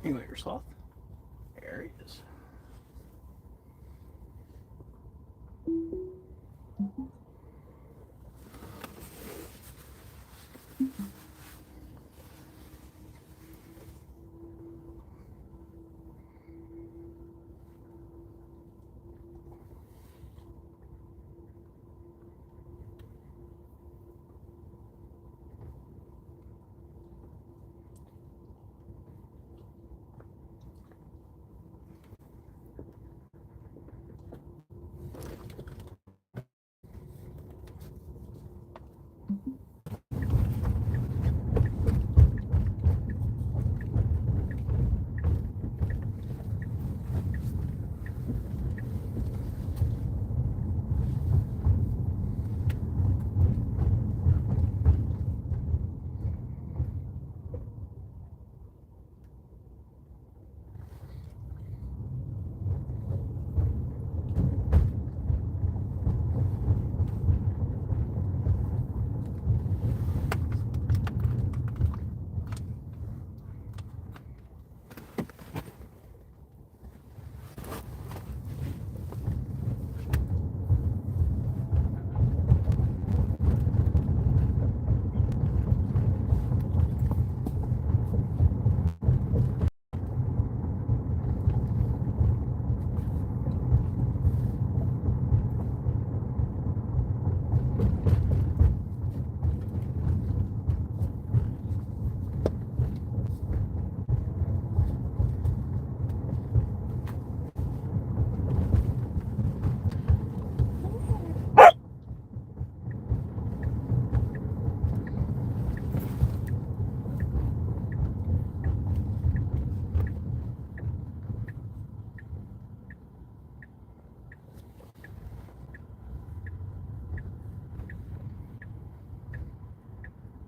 You got your sloth? There he is.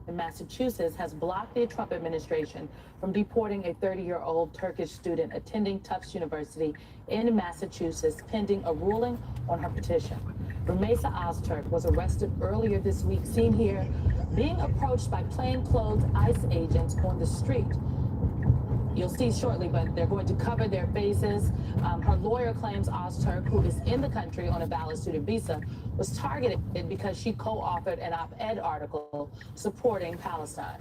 In Massachusetts has blocked the Trump administration from deporting a 30-year-old Turkish student attending Tufts University in Massachusetts pending a ruling on her petition. Rumeysa Ozturk was arrested earlier this week, seen here being approached by plainclothes ICE agents on the street. You'll see shortly, but they're going to cover their faces. Her lawyer claims Ozturk, who is in the country on a valid student visa, was targeted because she co-authored an op-ed article supporting Palestine.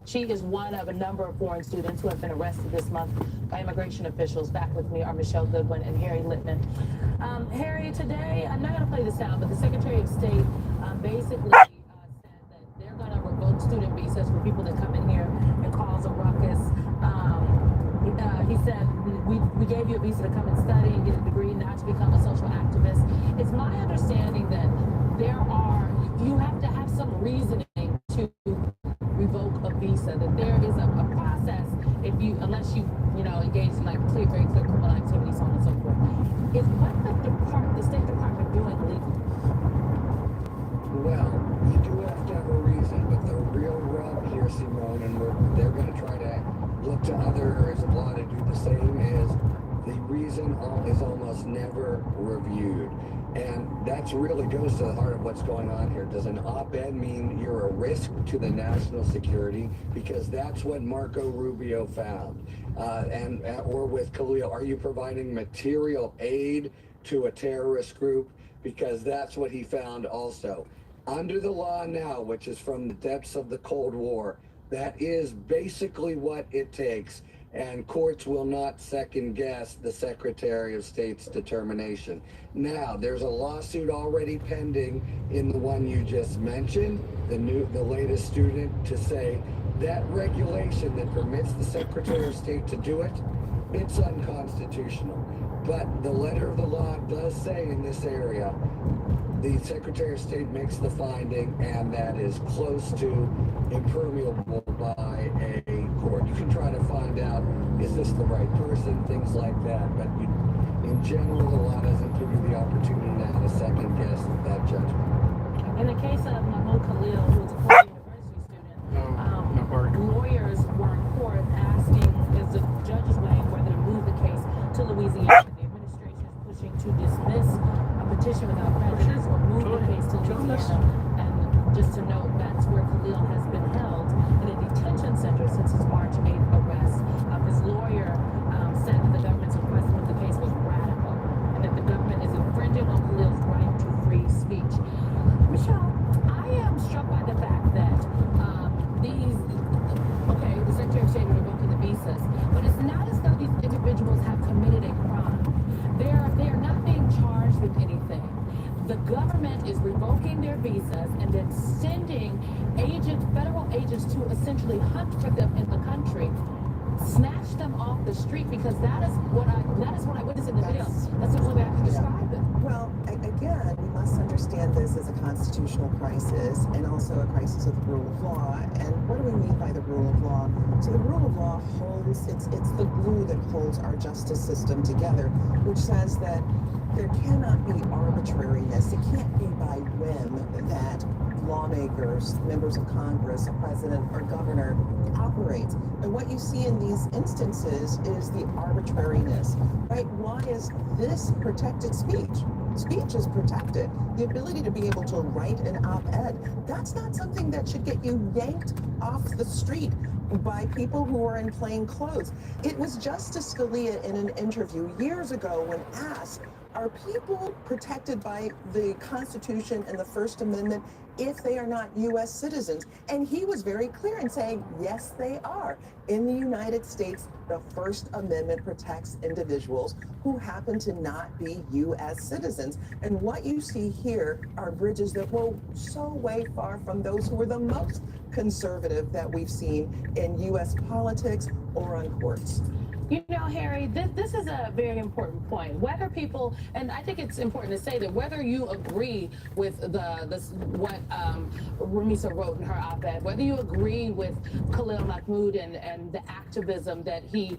She is one of a number of foreign students who have been arrested this month by immigration officials. Back with me are Michelle Goodwin and Harry Littman. Harry, today, I'm not going to play the sound, but the Secretary of State basically said that they're going to revoke student visas for people that come in here and cause a ruckus. He said, we gave you a visa to come and study and get a degree, not to become a social activist. It's my understanding that you have to have some reasoning to revoke a visa, that there is a process unless you engage in very clear criminal activity, so on and so forth. Is what the State Department doing legal? Well, you do have to have a reason, but the real rub here, Simone, and they're going to try to look to other areas of law to do the same, is the reason is almost never reviewed. And that's really goes to the heart of what's going on here. Does an op-ed mean you're a risk to the national security? Because that's what Marco Rubio found. Or with Khalil, are you providing material aid to a terrorist group? Because that's what he found also. Under the law now, which is from the depths of the Cold War, that is basically what it takes, and courts will not second guess the Secretary of State's determination. Now, there's a lawsuit already pending in the one you just mentioned, the latest student, to say that regulation that permits the Secretary of State to do it, it's unconstitutional. But the letter of the law does say in this area, the Secretary of State makes the finding, and that is close to impermeable by a court. You can try to find out, is this the right person, things like that, but in general, the law doesn't give you the opportunity now to second guess that judgment. In the case of Mahmoud Khalil, who is a Florida University student, lawyers were in court asking, is the judge's weighing whether to move the case to Louisiana. The administration is pushing to dismiss a petition without prejudice or move the case to Louisiana. And just to note, that's where Khalil has been held in a detention center since his March 8th arrest. His lawyer government is revoking their visas and then sending federal agents to essentially hunt for them in the country, snatch them off the street, because that is what I witnessed in the video. That's the only way I can describe it. Well, again, we must understand this as a constitutional crisis and also a crisis of the rule of law. And what do we mean by the rule of law? So the rule of law holds, it's the glue that holds our justice system together, which says that there cannot be arbitrariness. It can't be by whim that lawmakers, members of Congress, a president or governor operates. And what you see in these instances is the arbitrariness, right? Why is this protected speech? Speech is protected. The ability to be able to write an op-ed, that's not something that should get you yanked off the street by people who are in plain clothes. It was Justice Scalia in an interview years ago when asked, are people protected by the Constitution and the First Amendment if they are not U.S. citizens? And he was very clear in saying, yes, they are. In the United States, the First Amendment protects individuals who happen to not be U.S. citizens. And what you see here are bridges that go so way far from those who were the most conservative that we've seen in U.S. politics or on courts. You know, Harry, this is a very important point. Whether people, and I think it's important to say that whether you agree with what Ramisa wrote in her op-ed, whether you agree with Khalil Mahmoud and the activism that he,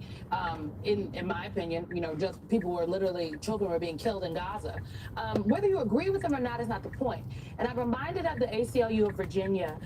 in my opinion, you know, just people were literally, children were being killed in Gaza. Whether you agree with him or not is not the point. And I'm reminded of the ACLU of Virginia.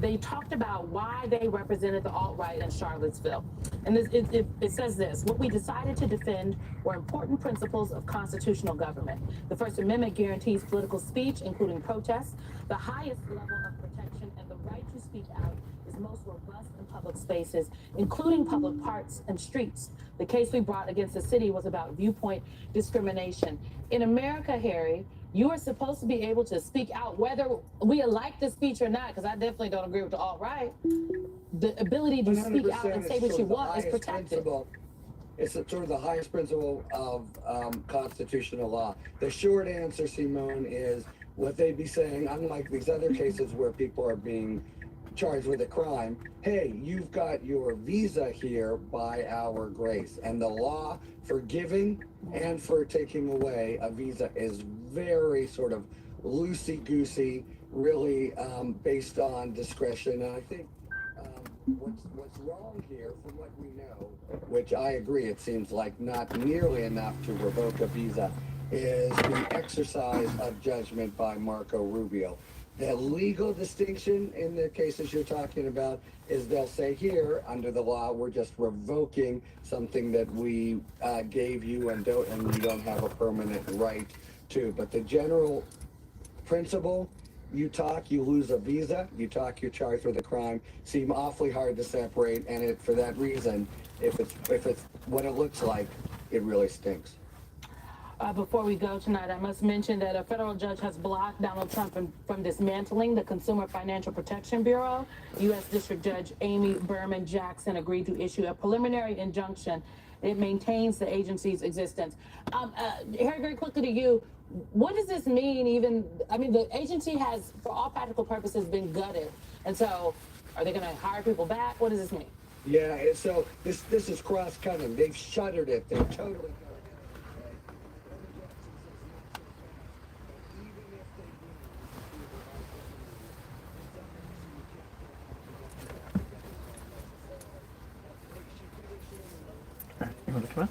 They talked about why they represented the alt-right in Charlottesville. And it says this: what we decided to defend were important principles of constitutional government. The First Amendment guarantees political speech, including protests. The highest level of protection and the right to speak out is most robust in public spaces, including public parks and streets. The case we brought against the city was about viewpoint discrimination. In America, Harry, you are supposed to be able to speak out, whether we like the speech or not, because I definitely don't agree with the alt-right. The ability to speak out and say what you want is protected. It's sort of the highest principle of constitutional law. The short answer, Simone, is what they'd be saying, unlike these other cases where people are being charged with a crime, hey, you've got your visa here by our grace. And the law for giving and for taking away a visa is very sort of loosey-goosey, really based on discretion. And I think what's wrong here, from what we know, which I agree, it seems like not nearly enough to revoke a visa, is the exercise of judgment by Marco Rubio. The legal distinction in the cases you're talking about is they'll say here, under the law, we're just revoking something that we gave you and you don't have a permanent right to. But the general principle, you talk, you lose a visa, you talk, you're charged with a crime, seem awfully hard to separate, and for that reason, if it's what it looks like, it really stinks. Before we go tonight, I must mention that a federal judge has blocked Donald Trump from dismantling the Consumer Financial Protection Bureau. U.S. District Judge Amy Berman Jackson agreed to issue a preliminary injunction. It maintains the agency's existence. Harry, very quickly to you, what does this mean? The agency has, for all practical purposes, been gutted. And so, are they going to hire people back? What does this mean? Yeah, so this is cross-cutting. They've shuttered it. They've totally. You want to come out?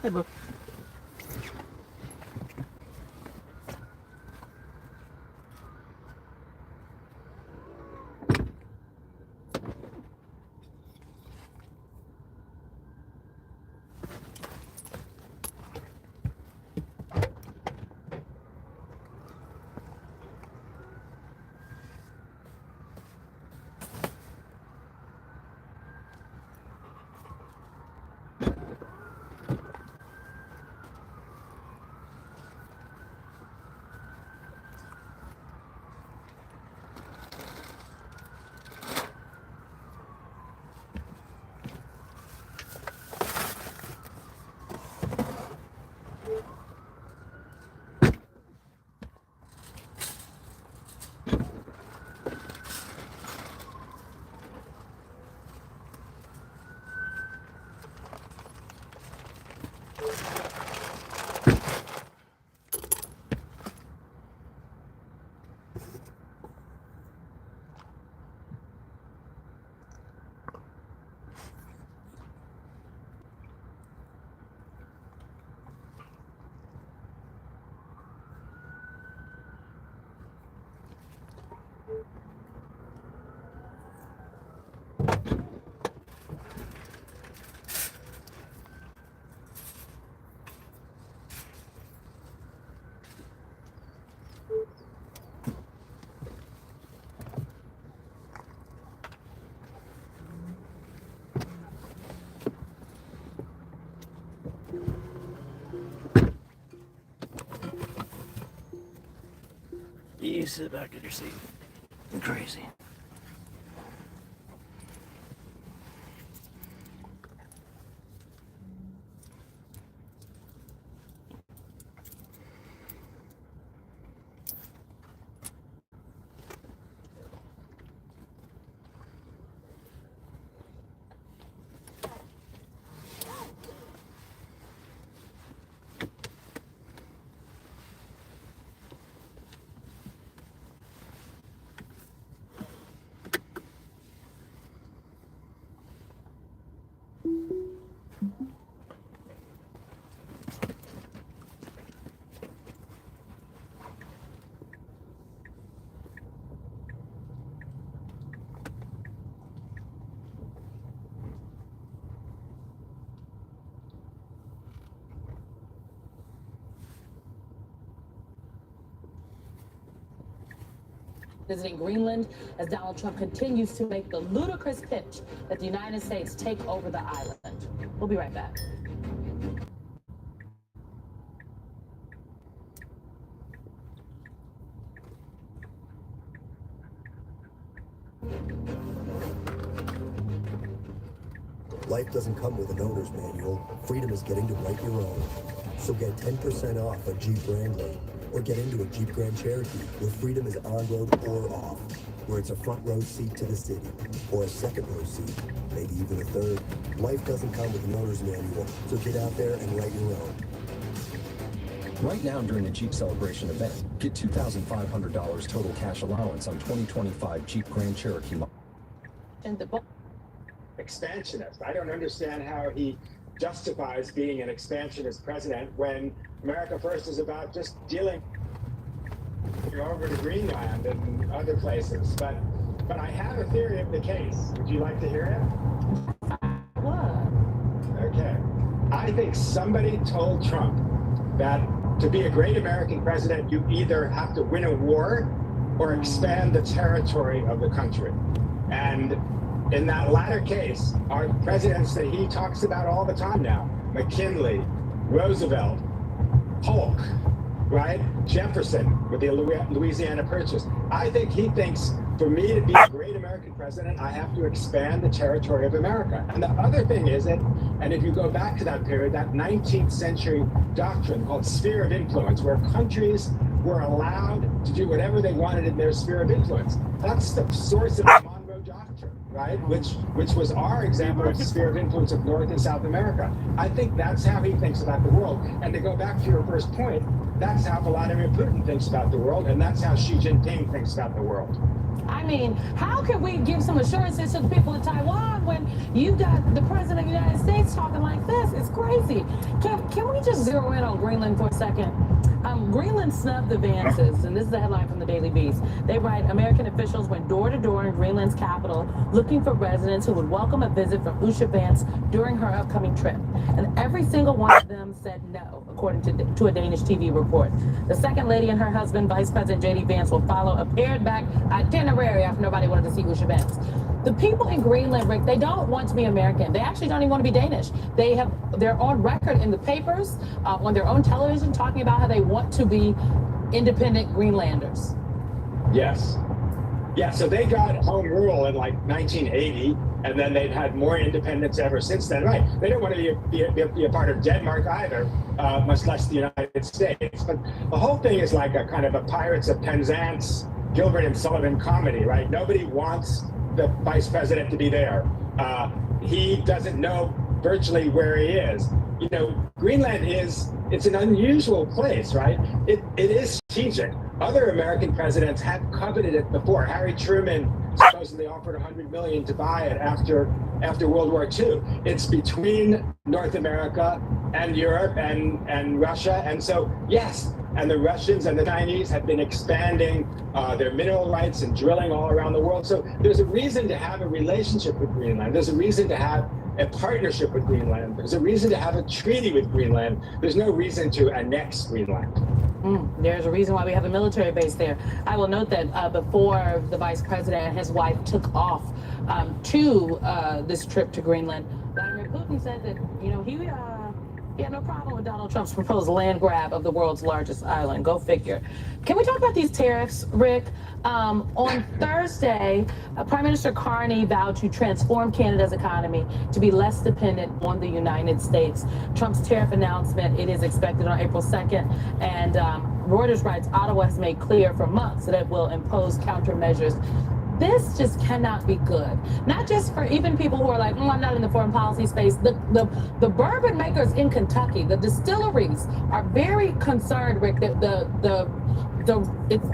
Hey, boo. You sit back in your seat. You're crazy. Visiting Greenland as Donald Trump continues to make the ludicrous pitch that the United States take over the island. We'll be right back. Life doesn't come with an owner's manual. Freedom is getting to write your own. So get 10% off a Jeep Wrangler, or get into a Jeep Grand Cherokee where freedom is on road or off, where it's a front row seat to the city, or a second row seat, maybe even a third. Life doesn't come with an owner's manual, so get out there and write your own. Right now during the Jeep Celebration event, get $2,500 total cash allowance on 2025 Jeep Grand Cherokee model. And the book. Expansionist. I don't understand how he justifies being an expansionist president when America First is about just dealing over to Greenland and other places. But I have a theory of the case. Would you like to hear it? What? Okay. I think somebody told Trump that to be a great American president, you either have to win a war or expand the territory of the country. And in that latter case, our presidents that he talks about all the time now, McKinley, Roosevelt, Polk, right? Jefferson with the Louisiana Purchase. I think he thinks for me to be a great American president, I have to expand the territory of America. And the other thing is that, and if you go back to that period, that 19th century doctrine called sphere of influence, where countries were allowed to do whatever they wanted in their sphere of influence. That's the source of the Monroe Doctrine, right? Which was our example of the sphere of influence of North and South America. I think that's how he thinks about the world. And to go back to your first point, that's how Vladimir Putin thinks about the world, and that's how Xi Jinping thinks about the world. I mean, how can we give some assurances to the people of Taiwan when you got the president of the United States talking like this? It's crazy. Can we just zero in on Greenland for a second? Greenland snubbed advances, and this is the headline from the Daily Beast. They write, American officials went door to door in Greenland's capital looking for residents who would welcome a visit from Usha Vance during her upcoming trip. And every single one of them said no, according to a Danish TV report. The second lady and her husband, Vice President J.D. Vance, will follow a pared-back itinerary after nobody wanted to see Usha Vance. The people in Greenland, Rick, they don't want to be American. They actually don't even want to be Danish. They're on record in the papers, on their own television, talking about how they want to be independent Greenlanders. Yes. Yeah, so they got home rule in like 1980, and then they've had more independence ever since then. Right. They don't want to be a part of Denmark either, much less the United States. But the whole thing is like a kind of a Pirates of Penzance, Gilbert and Sullivan comedy, right? Nobody wants the vice president to be there. He doesn't know virtually where he is. You know, Greenland it's an unusual place, right? It is strategic. Other American presidents have coveted it before. Harry Truman supposedly offered $100 million to buy it after World War II. It's between North America and Europe and Russia. And so, yes, and the Russians and the Chinese have been expanding their mineral rights and drilling all around the world. So there's a reason to have a relationship with Greenland. There's a reason to have a partnership with Greenland. There's a reason to have a treaty with Greenland. There's no reason to annex Greenland. There's a reason why we have a military base there. I will note that before the vice president and his wife took off to this trip to Greenland, Vladimir Putin said that, you know, he had no problem with Donald Trump's proposed land grab of the world's largest island. Go figure. Can we talk about these tariffs, Rick? On Thursday, Prime Minister Carney vowed to transform Canada's economy to be less dependent on the United States. Trump's tariff announcement, it is expected on April 2nd. And Reuters writes, Ottawa has made clear for months that it will impose countermeasures. This just cannot be good. Not just for even people who are like, I'm not in the foreign policy space. The bourbon makers in Kentucky, the distilleries are very concerned, Rick, that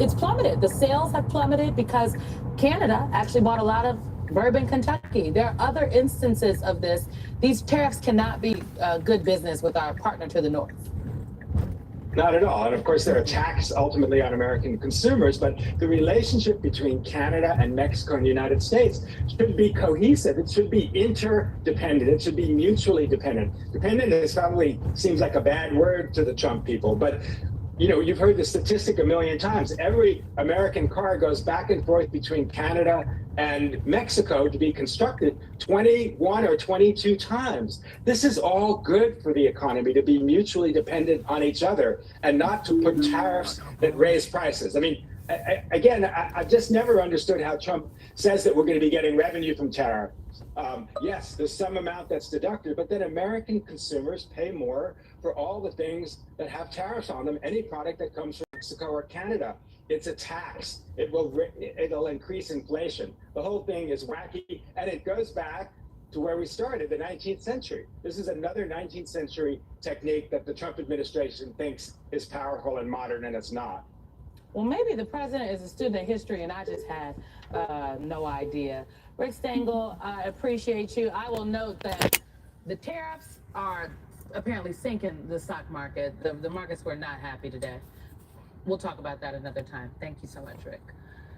it's plummeted. The sales have plummeted because Canada actually bought a lot of bourbon Kentucky. There are other instances of this. These tariffs cannot be good business with our partner to the north. Not at all. And of course, they're a tax ultimately on American consumers. But the relationship between Canada and Mexico and the United States should be cohesive. It should be interdependent. It should be mutually dependent. Dependent is probably seems like a bad word to the Trump people. But, you know, you've heard the statistic a million times. Every American car goes back and forth between Canada and Mexico to be constructed 21 or 22 times. This is all good for the economy, to be mutually dependent on each other and not to put tariffs that raise prices. I mean, I've just never understood how Trump says that we're going to be getting revenue from tariffs. Yes, there's some amount that's deducted, but then American consumers pay more for all the things that have tariffs on them, any product that comes from Mexico or Canada. It's a tax. It'll increase inflation. The whole thing is wacky, and it goes back to where we started, the 19th century. This is another 19th century technique that the Trump administration thinks is powerful and modern, and it's not. Well, maybe the president is a student of history, and I just had no idea. Rick Stengel, I appreciate you. I will note that the tariffs are apparently sinking the stock market. The markets were not happy today. We'll talk about that another time. Thank you so much, Rick.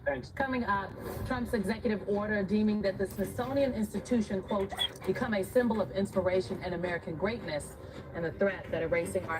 Thanks. Coming up, Trump's executive order deeming that the Smithsonian Institution, quote, become a symbol of inspiration and American greatness and the threat that erasing our